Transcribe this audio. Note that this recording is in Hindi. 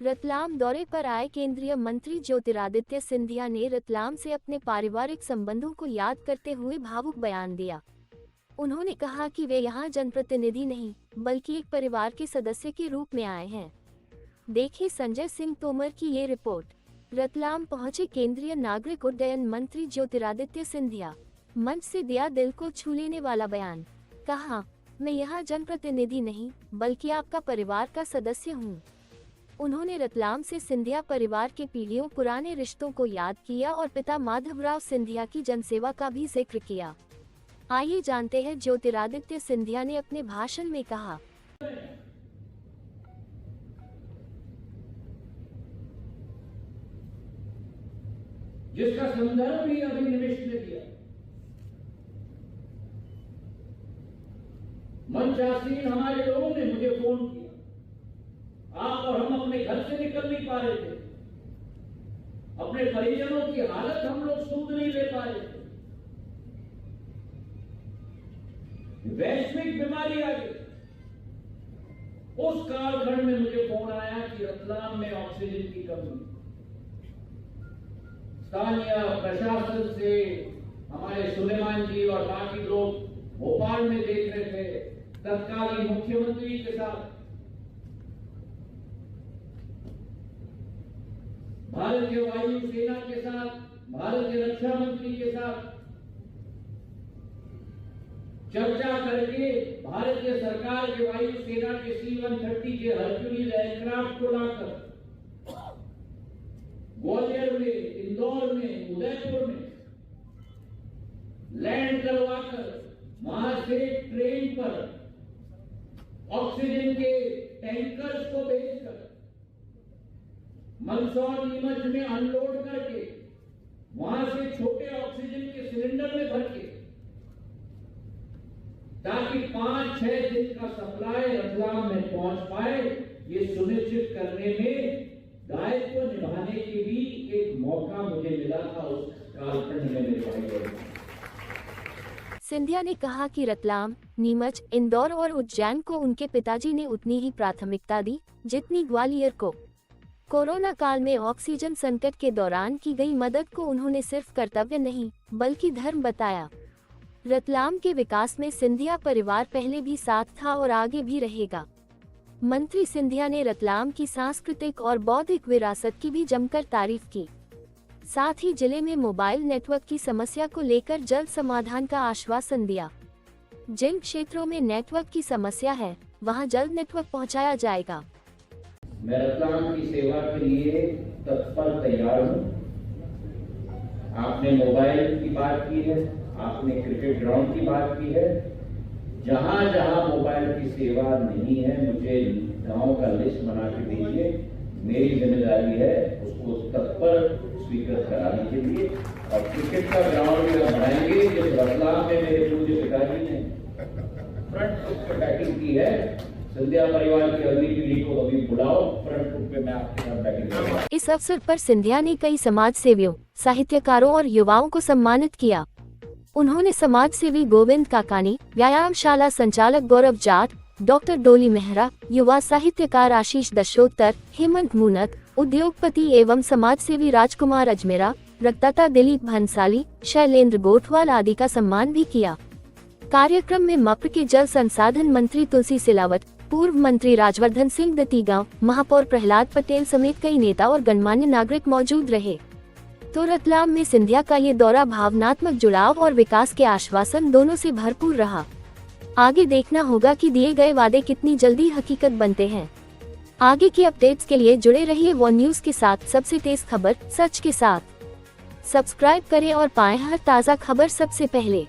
रतलाम दौरे पर आए केंद्रीय मंत्री ज्योतिरादित्य सिंधिया ने रतलाम से अपने पारिवारिक संबंधों को याद करते हुए भावुक बयान दिया। उन्होंने कहा कि वे यहां जनप्रतिनिधि नहीं बल्कि एक परिवार के सदस्य के रूप में आए हैं। देखिए संजय सिंह तोमर की ये रिपोर्ट। रतलाम पहुंचे केंद्रीय नागरिक उड्डयन मंत्री ज्योतिरादित्य सिंधिया। मंच से दिया दिल को छू लेने वाला बयान। कहा, मैं यहाँ जनप्रतिनिधि नहीं बल्कि आपका परिवार का सदस्य हूँ। उन्होंने रतलाम से सिंधिया परिवार के पीढ़ियों पुराने रिश्तों को याद किया और पिता माधवराव सिंधिया की जनसेवा का भी जिक्र किया। आइए जानते हैं ज्योतिरादित्य सिंधिया ने अपने भाषण में कहा। जिसका संदर्भ भी अभी निमिष ने दिया। मंचासीन हमारे लोगों ने मुझे फोन किया। आप और हम अपने घर से निकल नहीं पा रहे थे। अपने परिजनों की हालत हम लोग सूद नहीं ले पा रहे थे। वैश्विक बीमारी आ गई। उस कालखंड में मुझे फोन आया कि रतलाम में ऑक्सीजन की कमी। स्थानीय प्रशासन से हमारे सुलेमान जी और बाकी लोग भोपाल में देख रहे थे। तत्कालीन मुख्यमंत्री के साथ, भारतीय वायु सेना के साथ, भारतीय रक्षा मंत्री के साथ चर्चा करके भारतीय सरकार के वायु सेना के C-130 के हरक्यूलिस एयरक्राफ्ट को लाकर ग्वालियर में, इंदौर में, उदयपुर में लैंड करवाकर वहां से ट्रेन पर ऑक्सीजन के टैंकर्स को भेजकर मंदसौर नीमच में अनलोड करके वहां से छोटे ऑक्सीजन के सिलेंडर में भर के ताकि 5-6 दिन का सप्लाई रतलाम में पहुंच पाए, ये सुनिश्चित करने में दायित्व निभाने के भी एक मौका मुझे मिला था उस कालखंड में मेरे भाई। सिंधिया ने कहा कि रतलाम, नीमच, इंदौर और उज्जैन को उनके पिताजी ने उतनी ही प्राथमिकता दी जितनी ग्वालियर को। कोरोना काल में ऑक्सीजन संकट के दौरान की गई मदद को उन्होंने सिर्फ कर्तव्य नहीं बल्कि धर्म बताया। रतलाम के विकास में सिंधिया परिवार पहले भी साथ था और आगे भी रहेगा। मंत्री सिंधिया ने रतलाम की सांस्कृतिक और बौद्धिक विरासत की भी जमकर तारीफ की। साथ ही जिले में मोबाइल नेटवर्क की समस्या को लेकर जल्द समाधान का आश्वासन दिया। जिन क्षेत्रों में नेटवर्क की समस्या है वहां जल्द नेटवर्क पहुंचाया जाएगा। मैं रतलाम की सेवा के लिए तत्पर तैयार हूँ। आपने मोबाइल की बात की है, आपने क्रिकेट ग्राउंड की बात की है। जहां जहां मोबाइल की सेवा नहीं है मुझे गांव का लिस्ट बना के दीजिए। मेरी जिम्मेदारी है उसको तत्पर स्वीकृत कराने के लिए। और क्रिकेट का ग्राउंड भी बनाएंगे। जिस रतलाम में मेरे पूज्य पिताजी ने फ्रंट फुट पे बैटिंग की है, सिंधिया परिवार की अगली पीढ़ी को अभी बुलाओ, फ्रंट फुट पे मैं आपके साथ बैटिंग करूंगा। इस अवसर पर सिंधिया ने कई समाज सेवियों, साहित्यकारों और युवाओं को सम्मानित किया। उन्होंने समाज सेवी गोविंद काकानी, व्यायामशाला संचालक गौरव जाट, डॉक्टर डोली मेहरा, युवा साहित्यकार आशीष दशोत्तर, हेमंत मुनत, उद्योगपति एवं समाज सेवी राजकुमार अजमेरा, रक्तदाता दिलीप भंसाली, शैलेंद्र गोठवाल आदि का सम्मान भी किया। कार्यक्रम में मप्र के जल संसाधन मंत्री तुलसी सिलावट, पूर्व मंत्री राजवर्धन सिंह दत्तीगांव, महापौर प्रहलाद पटेल समेत कई नेता और गणमान्य नागरिक मौजूद रहे। तो रतलाम में सिंधिया का ये दौरा भावनात्मक जुड़ाव और विकास के आश्वासन दोनों से भरपूर रहा। आगे देखना होगा कि दिए गए वादे कितनी जल्दी हकीकत बनते हैं। आगे की अपडेट्स के लिए जुड़े रहिए वन न्यूज के साथ, सबसे तेज खबर सच के साथ। सब्सक्राइब करें और पाएं हर ताज़ा खबर सबसे पहले।